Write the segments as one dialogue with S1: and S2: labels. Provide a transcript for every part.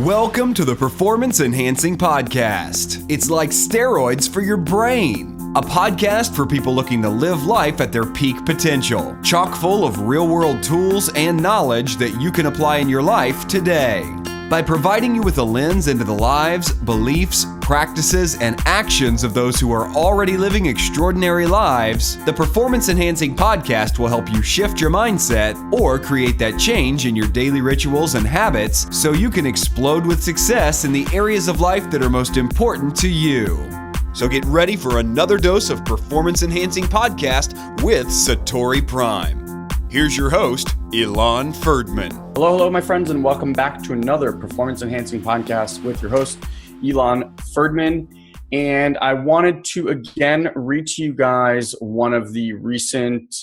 S1: Welcome to the Performance Enhancing Podcast. It's like steroids for your brain. A podcast for people looking to live life at their peak potential. Chock full of real-world tools and knowledge that you can apply in your life today. By providing you with a lens into the lives, beliefs, practices, and actions of those who are already living extraordinary lives, the Performance Enhancing Podcast will help you shift your mindset or create that change in your daily rituals and habits so you can explode with success in the areas of life that are most important to you. So get ready for another dose of Performance Enhancing Podcast with SatoriPrime. Here's your host, Ilan Ferdman.
S2: Hello, my friends, and welcome back to another Performance Enhancing Podcast with your host, Ilan Ferdman. And I wanted to again read to you guys one of the recent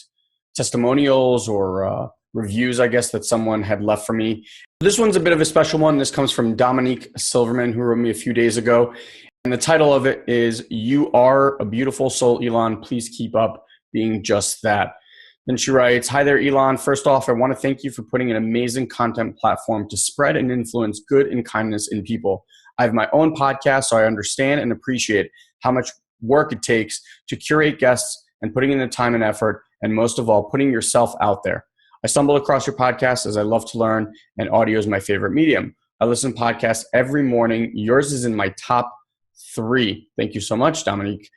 S2: testimonials or reviews, I guess, that someone had left for me. This one's a bit of a special one. This comes from Dominique Silverman, who wrote me a few days ago. And the title of it is, "You Are a Beautiful Soul, Ilan. Please keep up being just that." Then she writes, "Hi there, Ilan. First off, I want to thank you for putting an amazing content platform to spread and influence good and kindness in people. I have my own podcast, so I understand and appreciate how much work it takes to curate guests and putting in the time and effort, and most of all, putting yourself out there. I stumbled across your podcast as I love to learn, and audio is my favorite medium. I listen to podcasts every morning. Yours is in my top 3. Thank you so much, Dominique.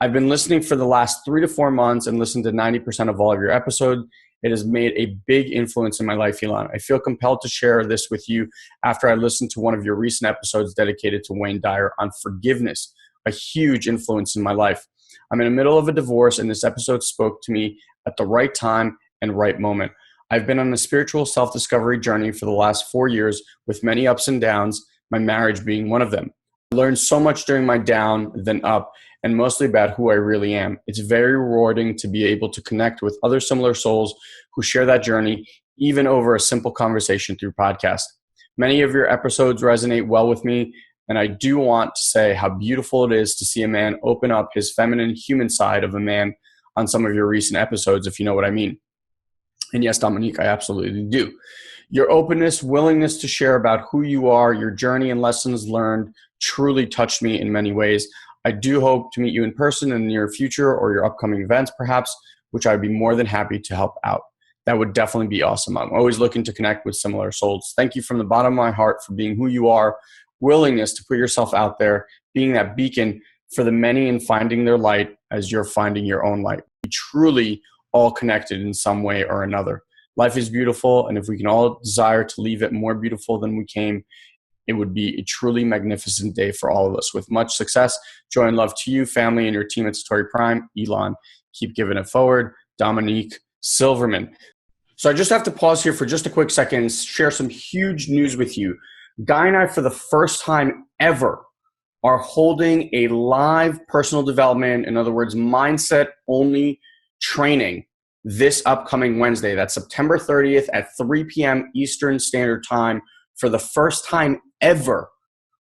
S2: I've been listening for the last 3 to 4 months and listened to 90% of all of your episodes. It has made a big influence in my life, Ilan. I feel compelled to share this with you after I listened to one of your recent episodes dedicated to Wayne Dyer on forgiveness, a huge influence in my life. I'm in the middle of a divorce, and this episode spoke to me at the right time and right moment. I've been on a spiritual self-discovery journey for the last 4 years with many ups and downs, my marriage being one of them. I learned so much during my down than up, and mostly about who I really am. It's very rewarding to be able to connect with other similar souls who share that journey, even over a simple conversation through podcast. Many of your episodes resonate well with me, and I do want to say how beautiful it is to see a man open up his feminine human side of a man on some of your recent episodes, if you know what I mean." And yes, Dominique, I absolutely do. Your openness, willingness to share about who you are, your journey and lessons learned truly touched me in many ways. I do hope to meet you in person in the near future or your upcoming events, perhaps, which I'd be more than happy to help out. That would definitely be awesome. I'm always looking to connect with similar souls. Thank you from the bottom of my heart for being who you are, willingness to put yourself out there, being that beacon for the many and finding their light as you're finding your own light. We truly all connected in some way or another. Life is beautiful, and if we can all desire to leave it more beautiful than we came, it would be a truly magnificent day for all of us. With much success, joy and love to you, family, and your team at SatoriPrime. Ilan, keep giving it forward. Dominique Silverman. So I just have to pause here for just a quick second and share some huge news with you. Guy and I, for the first time ever, are holding a live personal development, in other words, mindset-only training this upcoming Wednesday. That's September 30th at 3 p.m. Eastern Standard Time. For the first time ever,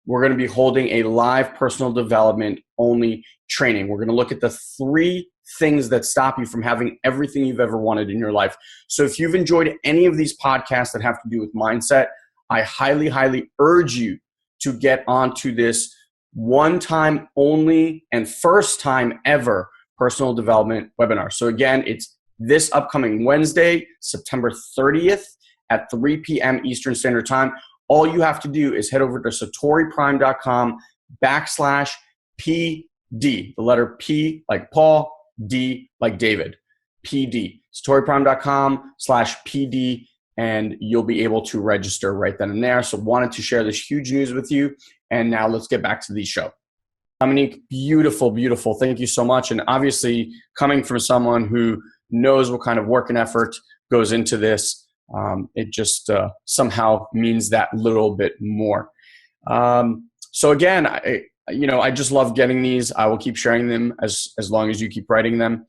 S2: we're going to be holding a live personal development only training. We're going to look at the 3 things that stop you from having everything you've ever wanted in your life. So if you've enjoyed any of these podcasts that have to do with mindset, I highly, highly urge you to get onto this one-time only and first time ever personal development webinar. So again, it's this upcoming Wednesday, September 30th at 3 p.m. Eastern Standard Time. All you have to do is head over to SatoriPrime.com/PD, the letter P like Paul, D like David, PD. SatoriPrime.com/PD, and you'll be able to register right then and there. So wanted to share this huge news with you. And now let's get back to the show. Dominique, beautiful, beautiful. Thank you so much. And obviously coming from someone who knows what kind of work and effort goes into this, it just somehow means that little bit more. So again, I just love getting these. I will keep sharing them as long as you keep writing them.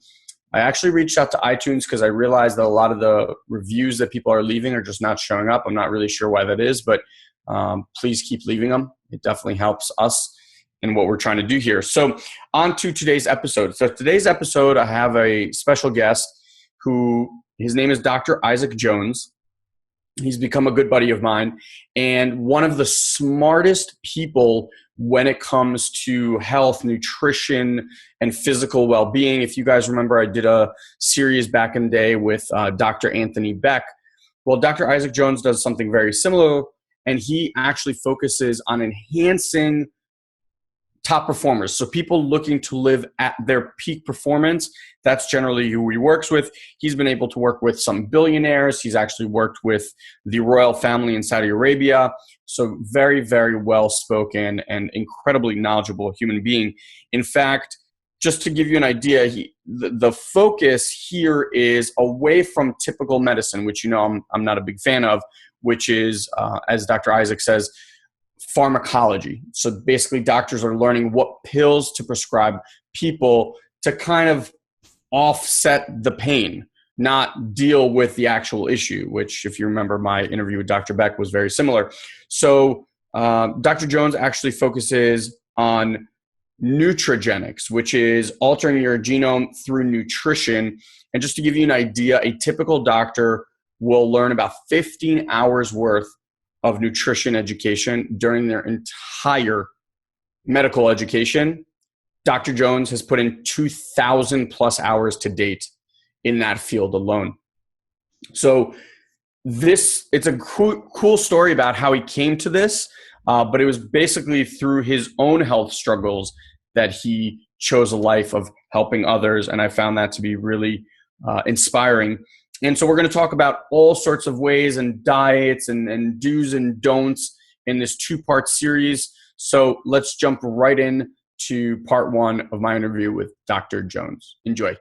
S2: I actually reached out to iTunes because I realized that a lot of the reviews that people are leaving are just not showing up. I'm not really sure why that is, but please keep leaving them. It definitely helps us in what we're trying to do here. So on to today's episode. So today's episode, I have a special guest who, his name is Dr. Isaac Jones. He's become a good buddy of mine and one of the smartest people when it comes to health, nutrition, and physical well-being. If you guys remember, I did a series back in the day with Dr. Anthony Beck. Well, Dr. Isaac Jones does something very similar, and he actually focuses on enhancing top performers. So people looking to live at their peak performance, that's generally who he works with. He's been able to work with some billionaires. He's actually worked with the royal family in Saudi Arabia. So very, very well-spoken and incredibly knowledgeable human being. In fact, just to give you an idea, the focus here is away from typical medicine, which I'm not a big fan of, which is, as Dr. Isaac says, pharmacology. So basically doctors are learning what pills to prescribe people to kind of offset the pain, not deal with the actual issue, which if you remember my interview with Dr. Beck was very similar. So Dr. Jones actually focuses on nutrigenics, which is altering your genome through nutrition. And just to give you an idea, a typical doctor will learn about 15 hours worth of nutrition education during their entire medical education. Dr. Jones has put in 2,000 plus hours to date in that field alone. So it's a cool story about how he came to this, but it was basically through his own health struggles that he chose a life of helping others. And I found that to be really inspiring. And so we're going to talk about all sorts of ways and diets and do's and don'ts in this 2-part series. So let's jump right in to part 1 of my interview with Dr. Jones. Enjoy.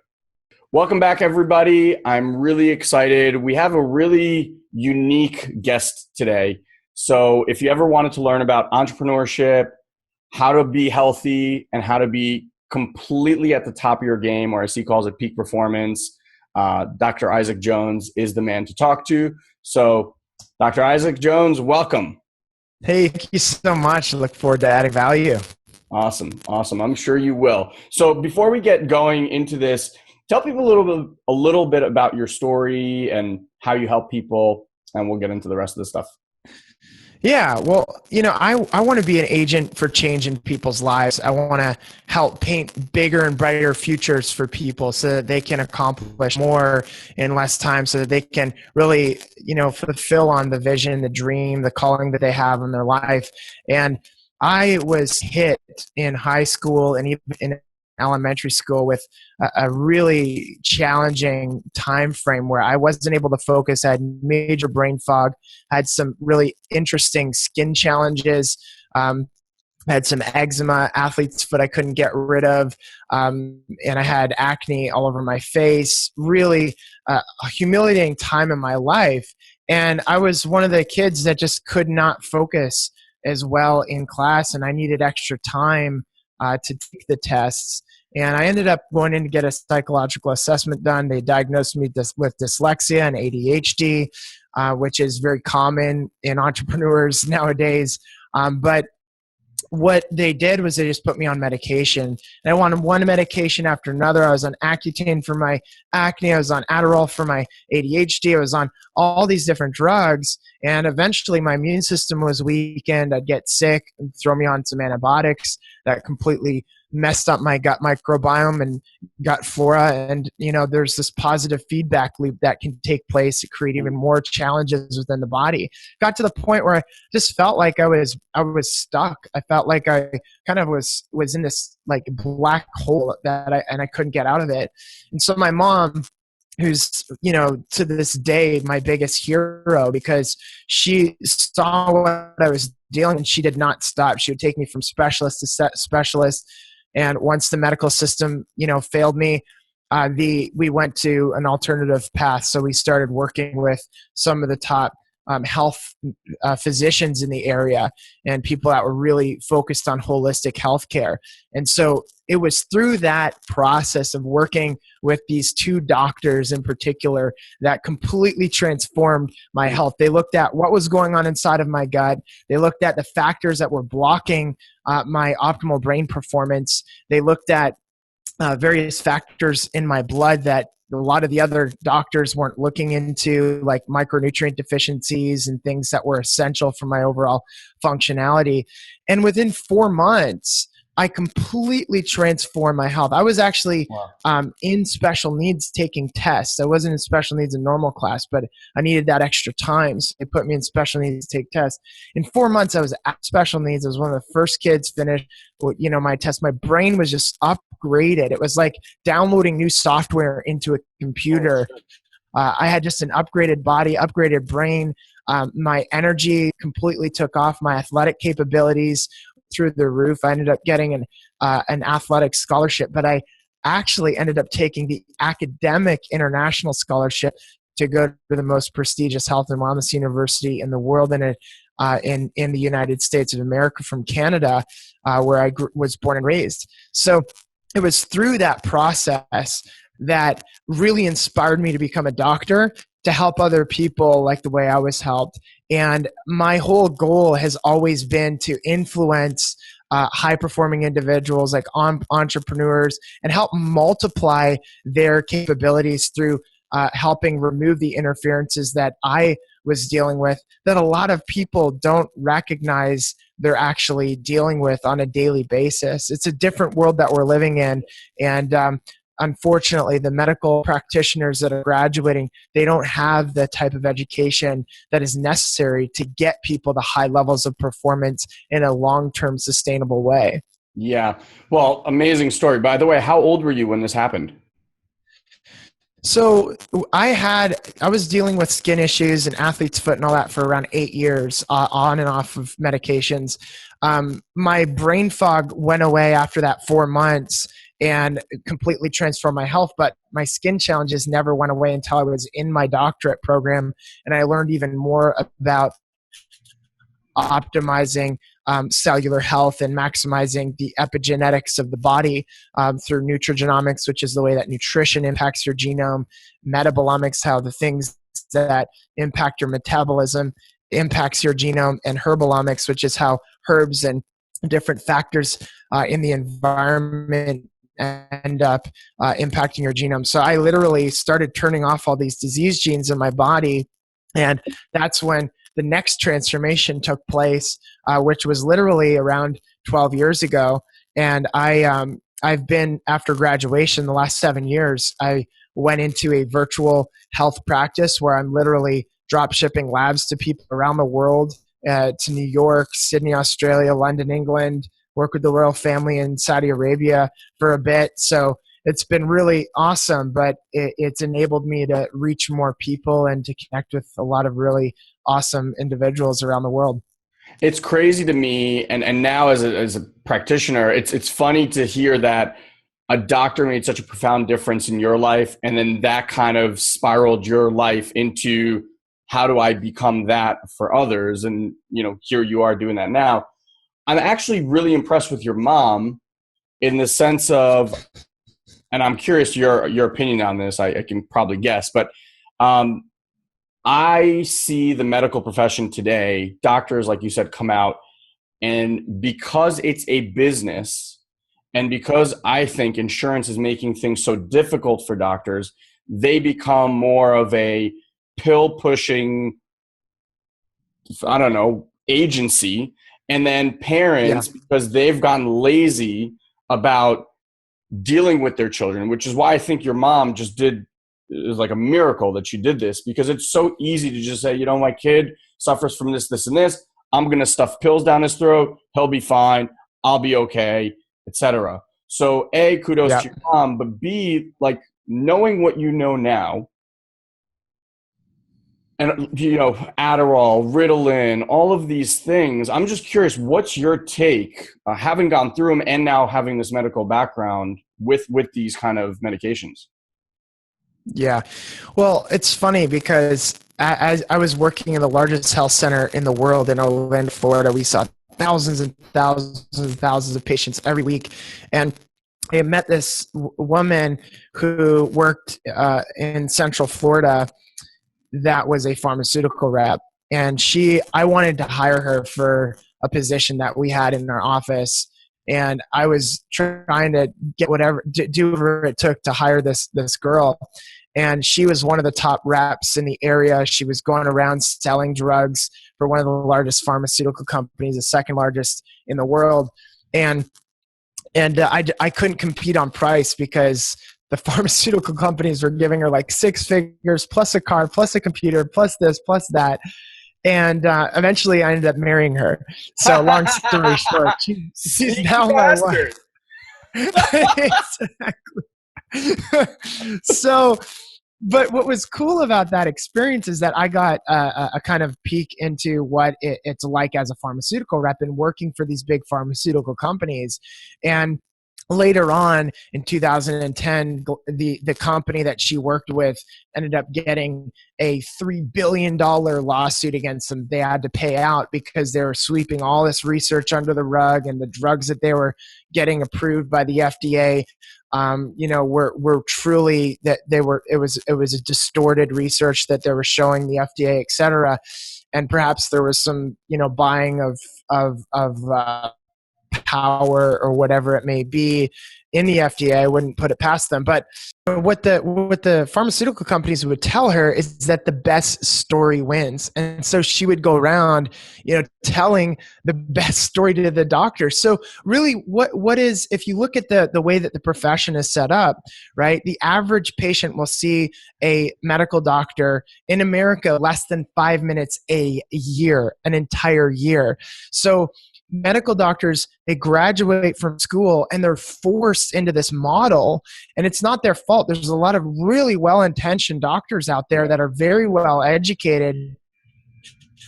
S2: Welcome back, everybody. I'm really excited. We have a really unique guest today. So if you ever wanted to learn about entrepreneurship, how to be healthy, and how to be completely at the top of your game, or as he calls it, peak performance, Dr. Isaac Jones is the man to talk to. So Dr. Isaac Jones, welcome.
S3: Hey, thank you so much. I look forward to adding value.
S2: Awesome. I'm sure you will. So before we get going into this, tell people a little bit about your story and how you help people, and we'll get into the rest of the stuff.
S3: Yeah, well, I want to be an agent for change in people's lives. I want to help paint bigger and brighter futures for people so that they can accomplish more in less time, so that they can really, fulfill on the vision, the dream, the calling that they have in their life. And I was hit in high school and even in elementary school with a really challenging time frame where I wasn't able to focus. I had major brain fog, had some really interesting skin challenges, had some eczema, athlete's foot I couldn't get rid of, and I had acne all over my face. Really a humiliating time in my life. And I was one of the kids that just could not focus as well in class, and I needed extra time to take the tests. And I ended up going in to get a psychological assessment done. They diagnosed me with dyslexia and ADHD, which is very common in entrepreneurs nowadays. But what they did was they just put me on medication. And I wanted one medication after another. I was on Accutane for my acne. I was on Adderall for my ADHD. I was on all these different drugs. And eventually my immune system was weakened. I'd get sick and throw me on some antibiotics that completely messed up my gut microbiome and gut flora. And, there's this positive feedback loop that can take place to create even more challenges within the body. Got to the point where I just felt like I was stuck. I felt like I kind of was in this like black hole that I couldn't get out of it. And so my mom, who's, to this day, my biggest hero, because she saw what I was dealing and she did not stop. She would take me from specialist to specialist. And once the medical system, failed me, we went to an alternative path. So we started working with some of the top health physicians in the area and people that were really focused on holistic healthcare. And so it was through that process of working with these 2 doctors in particular that completely transformed my health. They looked at what was going on inside of my gut. They looked at the factors that were blocking my optimal brain performance. They looked at various factors in my blood that a lot of the other doctors weren't looking into like micronutrient deficiencies and things that were essential for my overall functionality. And within 4 months, I completely transformed my health. I was actually in special needs taking tests. I wasn't in special needs in normal class, but I needed that extra time. So they put me in special needs to take tests. In 4 months, I was at special needs. I was one of the first kids finished, my test. My brain was just upgraded. It was like downloading new software into a computer. I had just an upgraded body, upgraded brain. My energy completely took off. My athletic capabilities through the roof. I ended up getting an athletic scholarship, but I actually ended up taking the academic international scholarship to go to the most prestigious health and wellness university in the world, in the United States of America, from Canada, where I was born and raised. So it was through that process that really inspired me to become a doctor, to help other people like the way I was helped. And my whole goal has always been to influence high-performing individuals, like entrepreneurs, and help multiply their capabilities through helping remove the interferences that I was dealing with, that a lot of people don't recognize they're actually dealing with on a daily basis. It's a different world that we're living in. And unfortunately, the medical practitioners that are graduating, they don't have the type of education that is necessary to get people to high levels of performance in a long-term sustainable way.
S2: Yeah. Well, amazing story. By the way, how old were you when this happened?
S3: So I was dealing with skin issues and athlete's foot and all that for around 8 years, on and off of medications. My brain fog went away after that 4 months and completely transformed my health, but my skin challenges never went away until I was in my doctorate program, and I learned even more about optimizing cellular health and maximizing the epigenetics of the body through nutrigenomics, which is the way that nutrition impacts your genome, metabolomics, how the things that impact your metabolism impacts your genome, and herbalomics, which is how herbs and different factors in the environment end up impacting your genome. So I literally started turning off all these disease genes in my body, and that's when the next transformation took place, which was literally around 12 years ago. And I've been, after graduation, the last 7 years, I went into a virtual health practice where I'm literally drop shipping labs to people around the world, to New York, Sydney, Australia, London, England, work with the royal family in Saudi Arabia for a bit. So it's been really awesome, but it's enabled me to reach more people and to connect with a lot of really awesome individuals around the world.
S2: It's crazy to me, and now as a practitioner, it's funny to hear that a doctor made such a profound difference in your life, and then that kind of spiraled your life into, how do I become that for others? And here you are doing that now. I'm actually really impressed with your mom, in the sense of, and I'm curious your opinion on this. I can probably guess, but I see the medical profession today, doctors, like you said, come out, and because it's a business, and because I think insurance is making things so difficult for doctors, they become more of a pill pushing, agency. And then parents, because they've gotten lazy about dealing with their children, which is why I think your mom it was like a miracle that she did this, because it's so easy to just say, my kid suffers from this, this, and this. I'm going to stuff pills down his throat. He'll be fine. I'll be okay, etc. So A, kudos to your mom, but B, like, knowing what you know now, and Adderall, Ritalin, all of these things, I'm just curious, what's your take, having gone through them and now having this medical background with these kind of medications?
S3: Yeah. Well, it's funny because as I was working in the largest health center in the world in Orlando, Florida, we saw thousands and thousands and thousands of patients every week. And I met this woman who worked in Central Florida that was a pharmaceutical rep. And I wanted to hire her for a position that we had in our office. And I was trying to get do whatever it took to hire this girl. And she was one of the top reps in the area. She was going around selling drugs for one of the largest pharmaceutical companies, the second largest in the world. And I couldn't compete on price because the pharmaceutical companies were giving her like 6 figures plus a car, plus a computer, plus this, plus that. And eventually I ended up marrying her. So long story short, she's now my wife. Exactly. So, but what was cool about that experience is that I got a kind of peek into what it's like as a pharmaceutical rep and working for these big pharmaceutical companies. And later on in 2010, the company that she worked with ended up getting a $3 billion lawsuit against them. They had to pay out because they were sweeping all this research under the rug, and the drugs that they were getting approved by the FDA were truly that it was a distorted research that they were showing the FDA, et cetera. And perhaps there was some, buying of power or whatever it may be in the FDA. I wouldn't put it past them. But what the pharmaceutical companies would tell her is that the best story wins. And so she would go around, telling the best story to the doctor. So really what is, if you look at the way that the profession is set up, right? The average patient will see a medical doctor in America less than 5 minutes a year, an entire year. So medical doctors, they graduate from school and they're forced into this model, and it's not their fault. There's a lot of really well-intentioned doctors out there that are very well educated,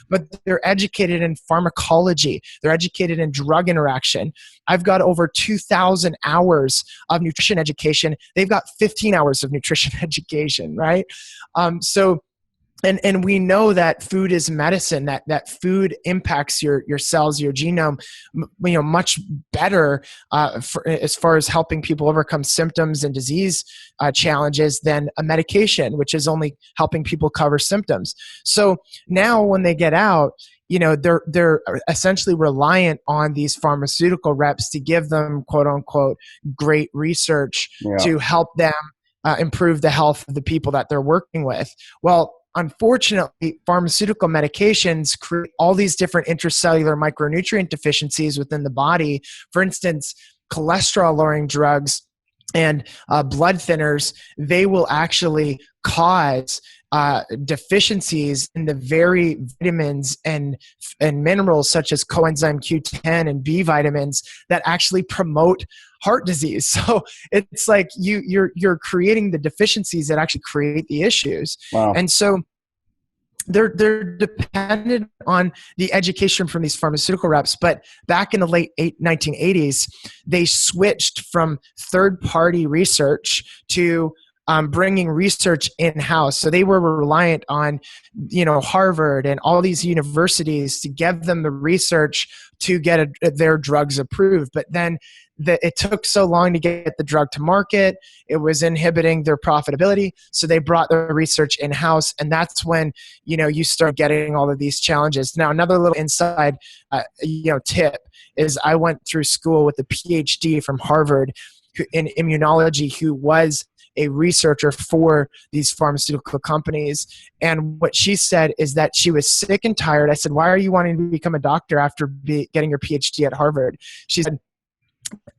S3: but they're educated in pharmacology. They're educated in drug interaction. I've got over 2,000 hours of nutrition education. They've got 15 hours of nutrition education, right? And we know that food is medicine, that food impacts your cells, your genome, much better as far as helping people overcome symptoms and disease challenges than a medication, which is only helping people cover symptoms. So now when they get out, they're essentially reliant on these pharmaceutical reps to give them quote unquote great research to help them improve the health of the people that they're working with. Well, unfortunately, pharmaceutical medications create all these different intracellular micronutrient deficiencies within the body. For instance, cholesterol-lowering drugs and blood thinners, they will actually cause deficiencies in the very vitamins and minerals such as coenzyme Q10 and B vitamins that actually promote heart disease. So it's like you're creating the deficiencies that actually create the issues.
S2: Wow.
S3: And so they're dependent on the education from these pharmaceutical reps. But back in the late 1980s, they switched from third-party research to bringing research in-house. So they were reliant on, Harvard and all these universities to give them the research to get their drugs approved. But then it took so long to get the drug to market. It was inhibiting their profitability. So they brought the research in-house. And that's when, you start getting all of these challenges. Now, another little inside, tip is I went through school with a PhD from Harvard in immunology who was a researcher for these pharmaceutical companies. And what she said is that she was sick and tired. I said, why are you wanting to become a doctor after getting your PhD at Harvard? She said,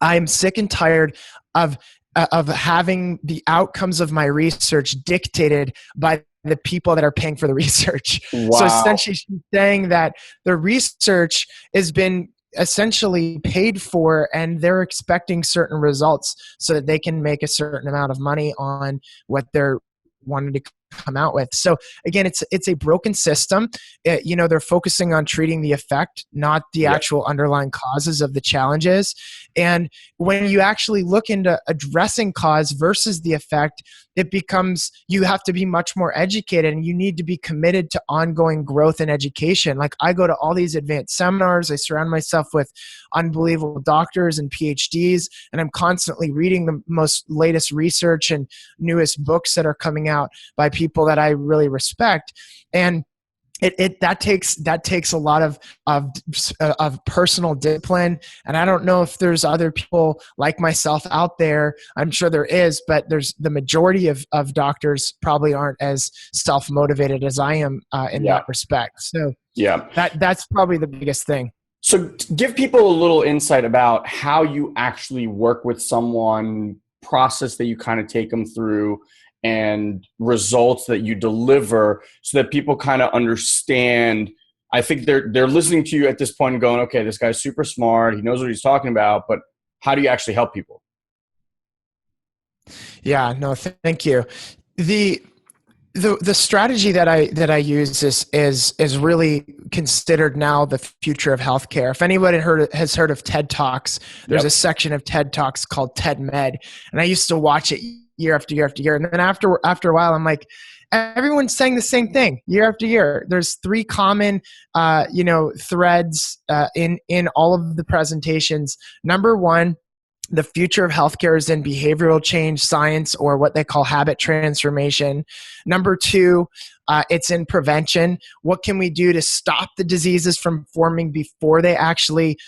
S3: I'm sick and tired of having the outcomes of my research dictated by the people that are paying for the research.
S2: Wow.
S3: So essentially she's saying that the research has been essentially paid for and they're expecting certain results so that they can make a certain amount of money on what they're wanting to come out with. So again, it's a broken system. They're focusing on treating the effect, not the actual underlying causes of the challenges. And when you actually look into addressing cause versus the effect, it becomes, you have to be much more educated and you need to be committed to ongoing growth and education. Like I go to all these advanced seminars. I surround myself with unbelievable doctors and PhDs, and I'm constantly reading the most latest research and newest books that are coming out by people that I really respect. And that takes a lot of personal discipline. And I don't know if there's other people like myself out there. I'm sure there is, but there's the majority of doctors probably aren't as self-motivated as I am in that respect. So that's probably the biggest thing.
S2: So give people a little insight about how you actually work with someone, process that you kind of take them through, and results that you deliver, so that people kind of understand. I think they're listening to you at this point and going, okay, this guy's super smart. He knows what he's talking about, but how do you actually help people?
S3: Yeah, no, thank you. The strategy that I use is really considered now the future of healthcare. If anybody has heard of TED Talks, there's a section of TED Talks called TED Med, and I used to watch it year after year after year. And then after a while, I'm like, everyone's saying the same thing year after year. There's three common threads in all of the presentations. Number one, the future of healthcare is in behavioral change science, or what they call habit transformation. Number two, it's in prevention. What can we do to stop the diseases from forming before they actually,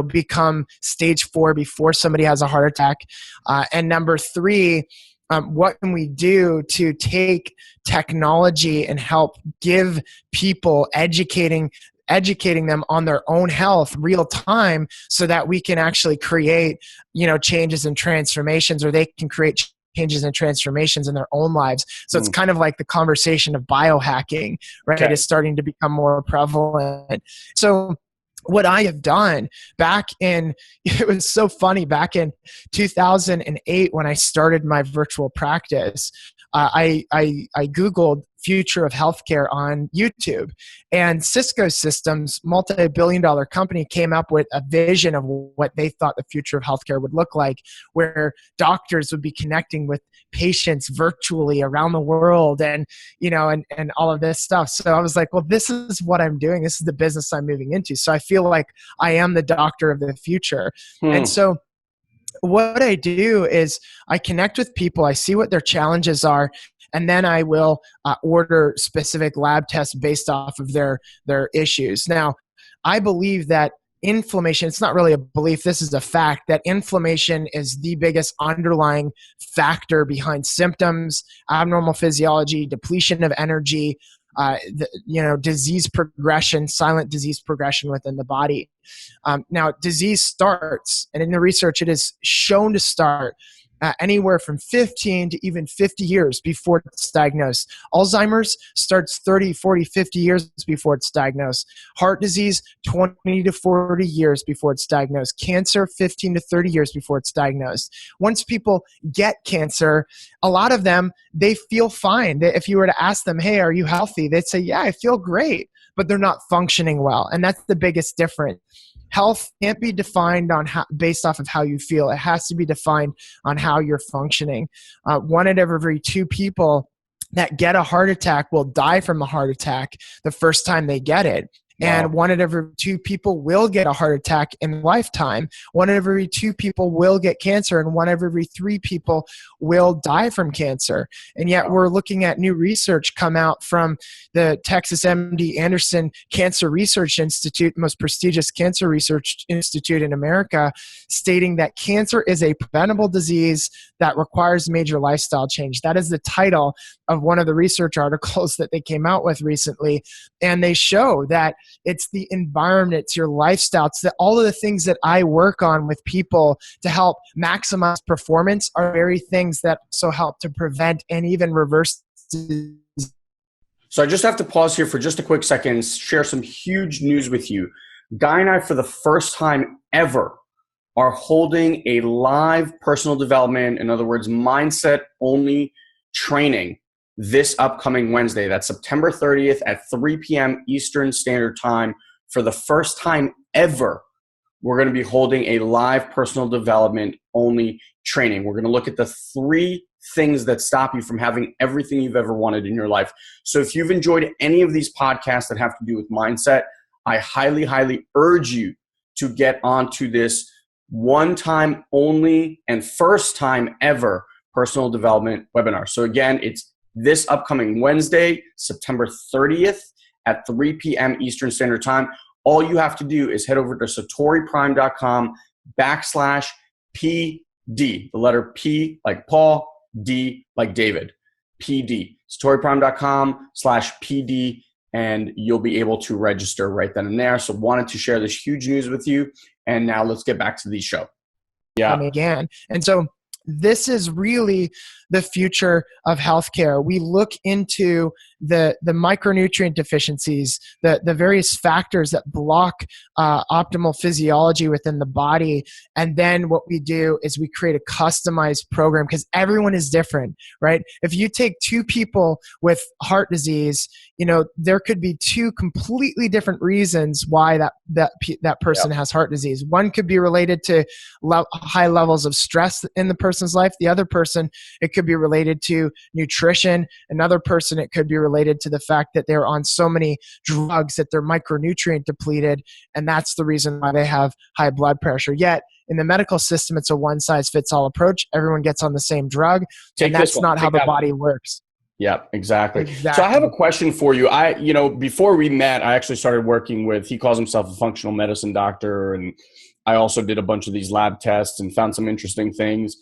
S3: become stage 4, before somebody has a heart attack? And number three, what can we do to take technology and help give people educating them on their own health real time, so that we can actually create, changes and transformations, or they can create changes and transformations in their own lives. So it's kind of like the conversation of biohacking, right?
S2: Okay.
S3: It's starting to become more prevalent. So what I have done it was so funny, back in 2008, when I started my virtual practice, I Googled future of healthcare on YouTube, and Cisco Systems, multi-billion-dollar company, came up with a vision of what they thought the future of healthcare would look like, where doctors would be connecting with patients virtually around the world, and all of this stuff. So I was like, well, this is what I'm doing. This is the business I'm moving into. So I feel like I am the doctor of the future. And so what I do is I connect with people, I see what their challenges are, and then I will order specific lab tests based off of their issues. Now, I believe that inflammation, it's not really a belief, this is a fact, that inflammation is the biggest underlying factor behind symptoms, abnormal physiology, depletion of energy, disease progression, silent disease progression within the body. Now, disease starts, and in the research, it is shown to start anywhere from 15 to even 50 years before it's diagnosed. Alzheimer's starts 30, 40, 50 years before it's diagnosed. Heart disease, 20 to 40 years before it's diagnosed. Cancer, 15 to 30 years before it's diagnosed. Once people get cancer, a lot of them, they feel fine. If you were to ask them, hey, are you healthy? They'd say, yeah, I feel great, but they're not functioning well. And that's the biggest difference. Health can't be defined based off of how you feel. It has to be defined on how you're functioning. 1 out of every 2 people that get a heart attack will die from a heart attack the first time they get it. Wow. And 1 out of every 2 people will get a heart attack in lifetime. 1 out of every 2 people will get cancer, and 1 out of every 3 people will die from cancer. And yet we're looking at new research come out from the Texas MD Anderson Cancer Research Institute, most prestigious cancer research institute in America, stating that cancer is a preventable disease that requires major lifestyle change. That is the title of one of the research articles that they came out with recently. And they show that it's the environment, it's your lifestyle, it's all of the things that I work on with people to help maximize performance are very things that also help to prevent and even reverse disease.
S2: So I just have to pause here for just a quick second and share some huge news with you. Guy and I, for the first time ever, are holding a live personal development, in other words, mindset-only training this upcoming Wednesday. That's September 30th at 3 p.m. Eastern Standard Time. For the first time ever, we're going to be holding a live personal development only training. We're going to look at the 3 things that stop you from having everything you've ever wanted in your life. So if you've enjoyed any of these podcasts that have to do with mindset, I highly, highly urge you to get onto this one-time only and first time ever personal development webinar. So again, it's this upcoming Wednesday, September 30th at 3 p.m. Eastern Standard Time. All you have to do is head over to SatoriPrime.com/PD, the letter P like Paul, D like David, PD. SatoriPrime.com/PD, and you'll be able to register right then and there. So wanted to share this huge news with you. And now let's get back to the show. Yeah.
S3: Again. And so this is really the future of healthcare. We look into the micronutrient deficiencies, the various factors that block optimal physiology within the body. And then what we do is we create a customized program because everyone is different, right? If you take two people with heart disease, there could be two completely different reasons why that person has heart disease. One could be related to high levels of stress in the person's life. The other person, it could be related to nutrition. Another person, it could be related to the fact that they're on so many drugs that they're micronutrient depleted, and that's the reason why they have high blood pressure. Yet in the medical system, it's a one-size-fits-all approach. Everyone gets on the same drug, and that's not how the body works.
S2: Yeah, exactly. So I have a question for you. Before we met, I actually started working with, he calls himself a functional medicine doctor, and I also did a bunch of these lab tests and found some interesting things.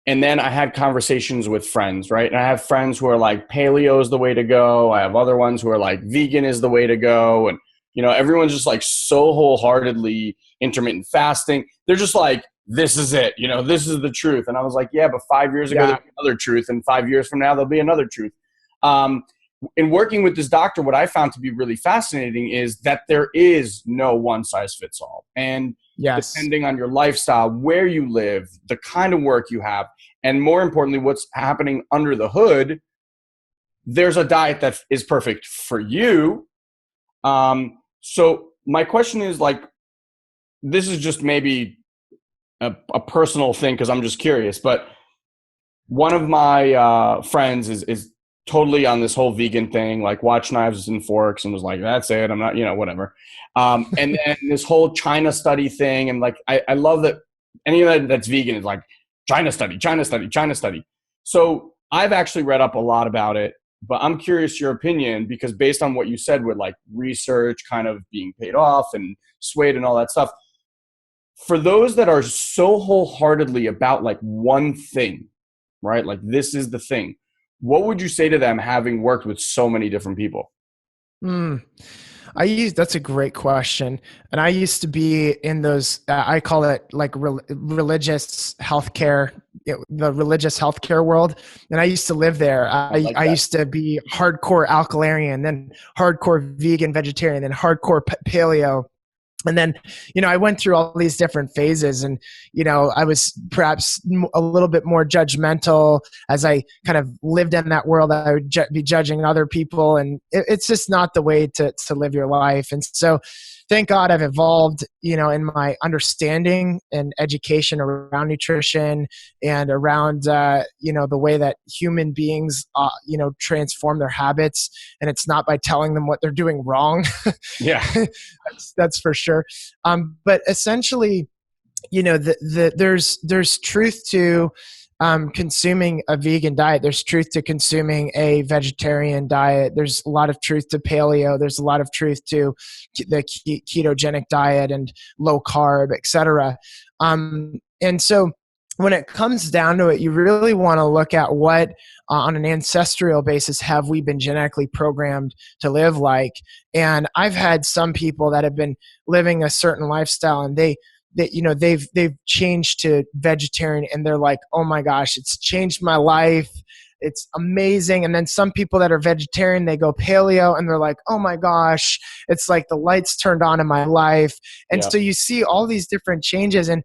S2: And then I had conversations with friends, right? And I have friends who are like, paleo is the way to go. I have other ones who are like, vegan is the way to go. And, everyone's just like so wholeheartedly intermittent fasting. They're just like, this is it. This is the truth. And I was like, yeah, but 5 years ago, there'll be another truth. And 5 years from now, there'll be another truth. In working with this doctor, what I found to be really fascinating is that there is no one size fits all. And depending on your lifestyle, where you live, the kind of work you have, and more importantly, what's happening under the hood, there's a diet that is perfect for you. So my question is this is just maybe a personal thing because I'm just curious, but one of my friends is totally on this whole vegan thing, like watch knives and forks, and was like, that's it. I'm not, whatever. And then this whole China study thing. And I love that anyone that's vegan is like China study. So I've actually read up a lot about it, but I'm curious your opinion, because based on what you said with research kind of being paid off and swayed and all that stuff, for those that are so wholeheartedly about one thing, right? This is the thing. What would you say to them, having worked with so many different people?
S3: That's a great question. And I used to be in those, I call it religious healthcare, the religious healthcare world. And I used to live there. I used to be hardcore alkalarian, then hardcore vegan vegetarian, then hardcore paleo. And then, I went through all these different phases, and, I was perhaps a little bit more judgmental as I kind of lived in that world. I would be judging other people, and it's just not the way to live your life. And so thank God I've evolved, in my understanding and education around nutrition and around, the way that human beings, transform their habits. And it's not by telling them what they're doing wrong.
S2: Yeah,
S3: that's for sure. But essentially, there's truth to consuming a vegan diet. There's truth to consuming a vegetarian diet. There's a lot of truth to paleo. There's a lot of truth to the ketogenic diet and low carb, etc. And so when it comes down to it, you really want to look at what, on an ancestral basis, have we been genetically programmed to live like? And I've had some people that have been living a certain lifestyle, and they've changed to vegetarian, and they're like, oh my gosh, it's changed my life. It's amazing. And then some people that are vegetarian, they go paleo, and they're like, oh my gosh, it's like the lights turned on in my life. And so you see all these different changes. And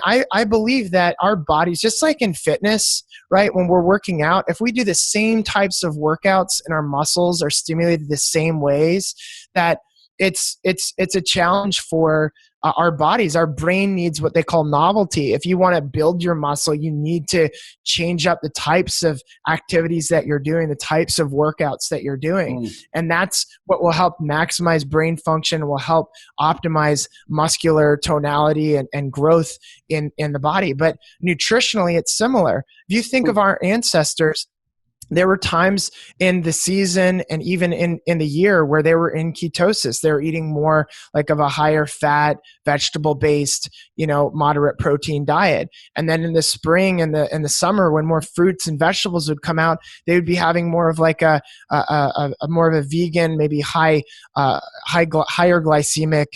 S3: I believe that our bodies, just like in fitness, right? When we're working out, if we do the same types of workouts and our muscles are stimulated the same ways, that it's a challenge for our bodies. Our brain needs what they call novelty. If you want to build your muscle, you need to change up the types of activities that you're doing, the types of workouts that you're doing. And that's what will help maximize brain function, will help optimize muscular tonality and growth in the body. But nutritionally, it's similar. If you think of our ancestors, there were times in the season and even in the year where they were in ketosis. They were eating more like of a higher fat, vegetable based, moderate protein diet. And then in the spring and the summer, when more fruits and vegetables would come out, they would be having more of like a more of a vegan, maybe higher glycemic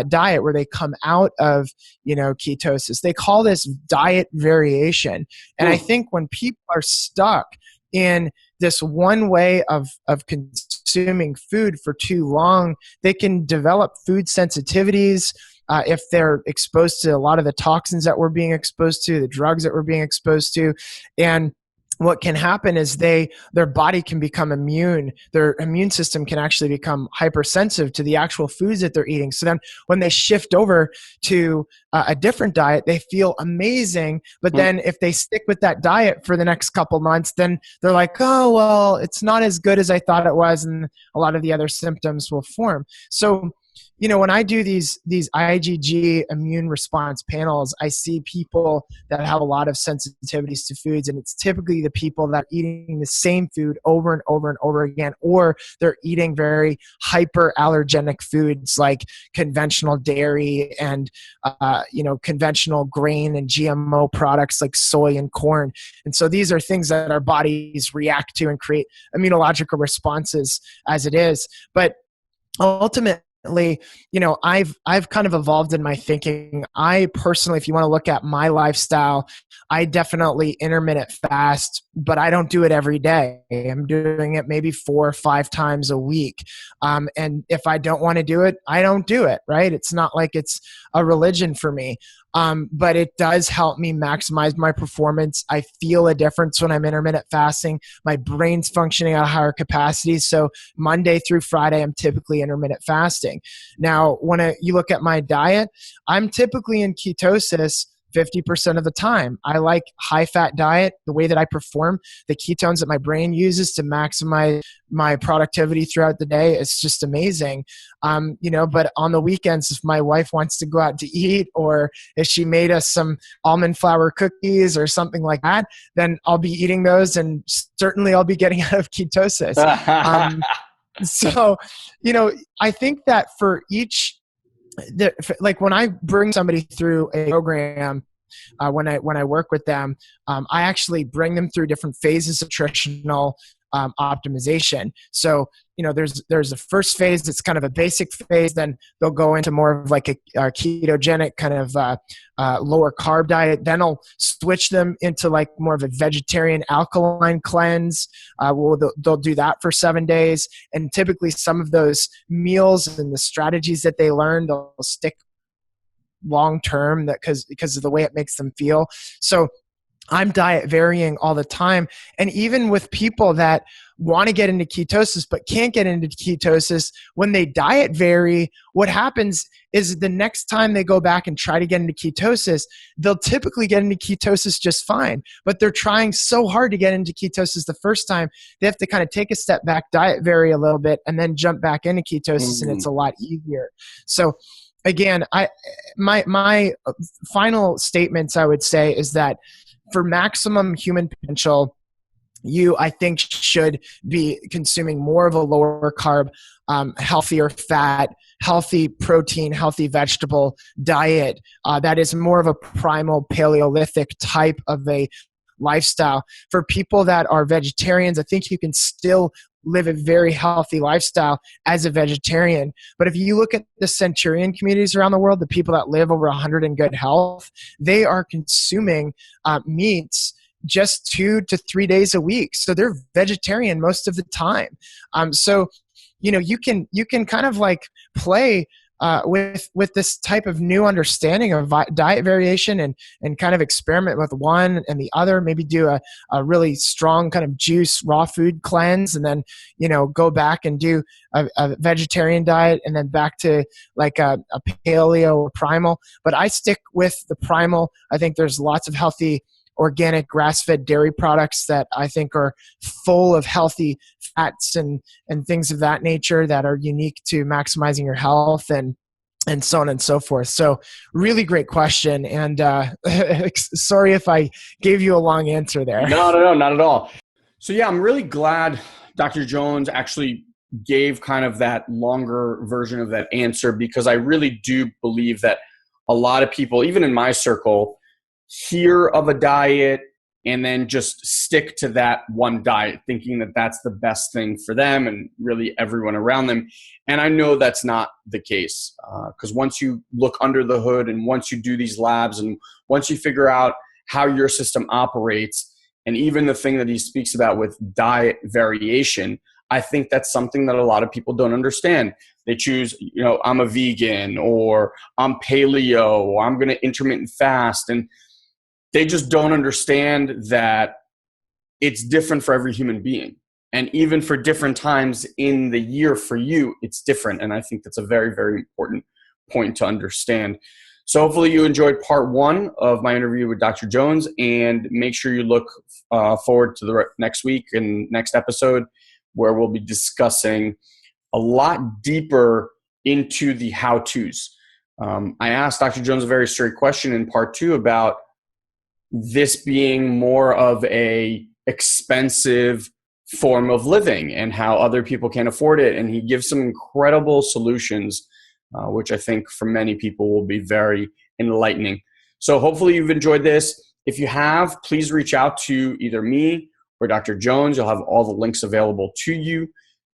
S3: diet where they come out of ketosis. They call this diet variation. And I think when people are stuck in this one way of consuming food for too long, they can develop food sensitivities. If they're exposed to a lot of the toxins that we're being exposed to, the drugs that we're being exposed to, and what can happen is their body can become immune. Their immune system can actually become hypersensitive to the actual foods that they're eating. So then when they shift over to a different diet, they feel amazing. But then if they stick with that diet for the next couple months, then they're like, oh, well, it's not as good as I thought it was. And a lot of the other symptoms will form. So when I do these IgG immune response panels, I see people that have a lot of sensitivities to foods, and it's typically the people that are eating the same food over and over and over again, or they're eating very hyperallergenic foods like conventional dairy and conventional grain and GMO products like soy and corn. And so these are things that our bodies react to and create immunological responses as it is. But ultimately, I've kind of evolved in my thinking. I personally, if you want to look at my lifestyle, I definitely intermittent fast, but I don't do it every day. I'm doing it maybe 4 or 5 times a week. And if I don't want to do it, I don't do it, right? It's not like it's a religion for me. But it does help me maximize my performance. I feel a difference when I'm intermittent fasting. My brain's functioning at a higher capacity. So Monday through Friday, I'm typically intermittent fasting. Now, when you look at my diet, I'm typically in ketosis 50% of the time. I like high-fat diet, the way that I perform, the ketones that my brain uses to maximize my productivity throughout the day. It's just amazing. But on the weekends, if my wife wants to go out to eat, or if she made us some almond flour cookies or something like that, then I'll be eating those, and certainly I'll be getting out of ketosis. So, I think that for each, like when I bring somebody through a program, when I work with them, I actually bring them through different phases of nutritional optimization. So, there's a first phase that's kind of a basic phase. Then they'll go into more of like a ketogenic kind of lower carb diet. Then I'll switch them into like more of a vegetarian alkaline cleanse. They'll do that for 7 days. And typically some of those meals and the strategies that they learn, they'll stick long term, because of the way it makes them feel. So I'm diet varying all the time. And even with people that want to get into ketosis but can't get into ketosis, when they diet vary, what happens is the next time they go back and try to get into ketosis, they'll typically get into ketosis just fine. But they're trying so hard to get into ketosis the first time, they have to kind of take a step back, diet vary a little bit, and then jump back into ketosis, and it's a lot easier. So again, my final statements I would say is that for maximum human potential, you, I think, should be consuming more of a lower carb, healthier fat, healthy protein, healthy vegetable diet that is more of a primal Paleolithic type of a lifestyle. For people that are vegetarians, I think you can still live a very healthy lifestyle as a vegetarian. But if you look at the centurion communities around the world, the people that live over 100 in good health, they are consuming meats just 2 to 3 days a week. So they're vegetarian most of the time. So, you can kind of like play with this type of new understanding of diet variation and kind of experiment with one and the other, maybe do a really strong kind of juice raw food cleanse, and then, go back and do a vegetarian diet, and then back to like a paleo or primal. But I stick with the primal. I think there's lots of healthy organic grass-fed dairy products that I think are full of healthy fats and things of that nature that are unique to maximizing your health and so on and so forth. So really great question. And sorry if I gave you a long answer there.
S2: No, not at all. So yeah, I'm really glad Dr. Jones actually gave kind of that longer version of that answer, because I really do believe that a lot of people, even in my circle, hear of a diet and then just stick to that one diet, thinking that that's the best thing for them and really everyone around them. And I know that's not the case, because once you look under the hood and once you do these labs and once you figure out how your system operates, and even the thing that he speaks about with diet variation, I think that's something that a lot of people don't understand. They choose, I'm a vegan, or I'm paleo, or I'm going to intermittent fast. And they just don't understand that it's different for every human being. And even for different times in the year for you, it's different. And I think that's a very, very important point to understand. So hopefully you enjoyed part 1 of my interview with Dr. Jones, and make sure you look forward to the next week and next episode, where we'll be discussing a lot deeper into the how-tos. I asked Dr. Jones a very straight question in part 2 about this being more of a expensive form of living and how other people can't afford it. And he gives some incredible solutions, which I think for many people will be very enlightening. So hopefully you've enjoyed this. If you have, please reach out to either me or Dr. Jones. You'll have all the links available to you.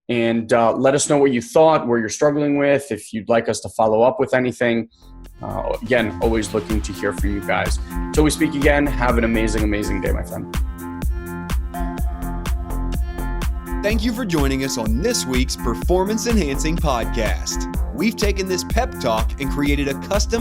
S2: And let us know what you thought, where you're struggling with, if you'd like us to follow up with anything. Again, always looking to hear from you guys. Until we speak again, have an amazing, amazing day, my friend.
S1: Thank you for joining us on this week's Performance Enhancing Podcast. We've taken this pep talk and created a custom